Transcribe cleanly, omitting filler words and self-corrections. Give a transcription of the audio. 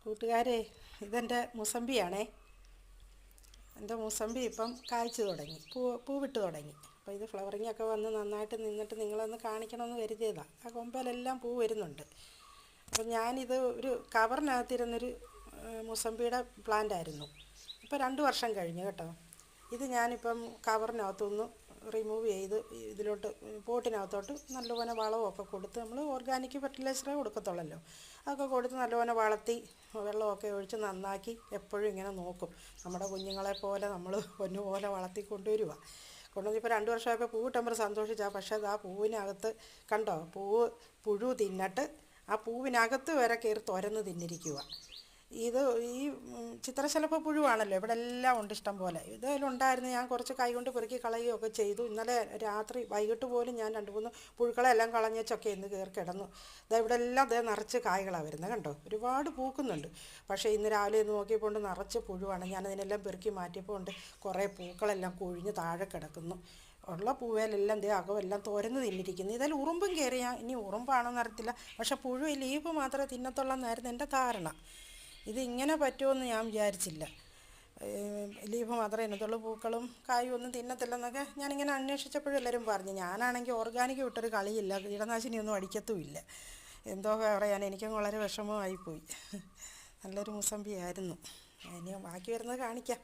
കൂട്ടുകാരെ, ഇതെൻ്റെ മുസമ്പിയാണേ. എൻ്റെ മുസമ്പി ഇപ്പം കായ്ച്ചു തുടങ്ങി, പൂവിട്ട് തുടങ്ങി. അപ്പോൾ ഇത് ഫ്ലവറിങ് ഒക്കെ വന്ന് നന്നായിട്ട് നിന്നിട്ട് നിങ്ങളൊന്ന് കാണിക്കണമെന്ന് കരുതിയതാണ്. ആ കൊമ്പയിലെല്ലാം പൂ വരുന്നുണ്ട്. അപ്പം ഞാനിത് ഒരു കവറിനകത്തിരുന്നൊരു മുസമ്പിയുടെ പ്ലാന്റ് ആയിരുന്നു. ഇപ്പോൾ 2 വർഷം കഴിഞ്ഞു കേട്ടോ. ഇത് ഞാനിപ്പം കവറിനകത്തുനിന്ന് റിമൂവ് ചെയ്ത് ഇതിലോട്ട് പോട്ടിനകത്തോട്ട് നല്ലപോലെ വളമൊക്കെ കൊടുത്ത്, നമ്മൾ ഓർഗാനിക് ഫെർട്ടിലൈസറേ കൊടുക്കത്തുള്ളല്ലോ, അതൊക്കെ കൊടുത്ത് നല്ലപോലെ വളർത്തി വെള്ളമൊക്കെ ഒഴിച്ച് നന്നാക്കി എപ്പോഴും ഇങ്ങനെ നോക്കും. നമ്മുടെ കുഞ്ഞുങ്ങളെ പോലെ നമ്മൾ പൊന്നുപോലെ വളർത്തി കൊണ്ടുവന്ന് ഇപ്പോൾ 2 വർഷമായപ്പോൾ പൂവിട്ടപ്പോൾ സന്തോഷിച്ചാൽ. പക്ഷേ അത് ആ പൂവിനകത്ത് കണ്ടോ, പുഴു തിന്നിട്ട് ആ പൂവിനകത്ത് വരെ കയറി തുരന്ന് തിന്നിരിക്കുക. ഇത് ഈ ചിത്രശലഭ പുഴുവാണല്ലോ, ഇവിടെ എല്ലാം ഉണ്ട് ഇഷ്ടം പോലെ. ഇതിലുണ്ടായിരുന്നു. ഞാൻ കുറച്ച് കൈ കൊണ്ട് പെറുക്കി കളയുകയൊക്കെ ചെയ്തു. ഇന്നലെ രാത്രി വൈകിട്ട് പോലും ഞാൻ 2-3 പുഴുക്കളെല്ലാം കളഞ്ഞൊക്കെ ഇന്ന് കയറി കിടന്നു. ഇവിടെ എല്ലാം നിറച്ച് കായ്കളാണ് വരുന്നത് കണ്ടോ, ഒരുപാട് പൂക്കുന്നുണ്ട്. പക്ഷേ ഇന്ന് രാവിലെ നോക്കിയപ്പോൾ നിറച്ച് പുഴുവാണ്. ഞാനതിനെല്ലാം പെറുക്കി മാറ്റിയപ്പോൾ ഉണ്ട് കുറേ പൂക്കളെല്ലാം കൊഴിഞ്ഞ് താഴെ കിടക്കുന്നു. ഉള്ള പൂവേലെല്ലാം അകമെല്ലാം തുരന്ന് തിന്നിരിക്കുന്നു. ഇതിൽ ഉറുമ്പും കയറിയാൽ ഇനി ഉറുമ്പാണോന്ന് അറിയത്തില്ല. പക്ഷേ പുഴു ഈ ലീഫ് മാത്രമേ തിന്നത്തുള്ളെന്നായിരുന്നു എൻ്റെ ധാരണ. ഇതിങ്ങനെ പറ്റുമെന്ന് ഞാൻ വിചാരിച്ചില്ല. ലീഫ് മാത്രമേ തിന്നത്തുള്ളൂ, പൂക്കളും കായും ഒന്നും തിന്നത്തില്ലെന്നൊക്കെ ഞാനിങ്ങനെ അന്വേഷിച്ചപ്പോഴും എല്ലാവരും പറഞ്ഞു. ഞാനാണെങ്കിൽ ഓർഗാനിക് വിട്ടൊരു കളിയില്ല, കീടനാശിനിയൊന്നും അടിക്കത്തുമില്ല. എന്തോ പറയാൻ, എനിക്കും വളരെ വിഷമമായിപ്പോയി. നല്ലൊരു മുസമ്പിയായിരുന്നു. ഇനി ബാക്കി വരുന്നത് കാണിക്കാം.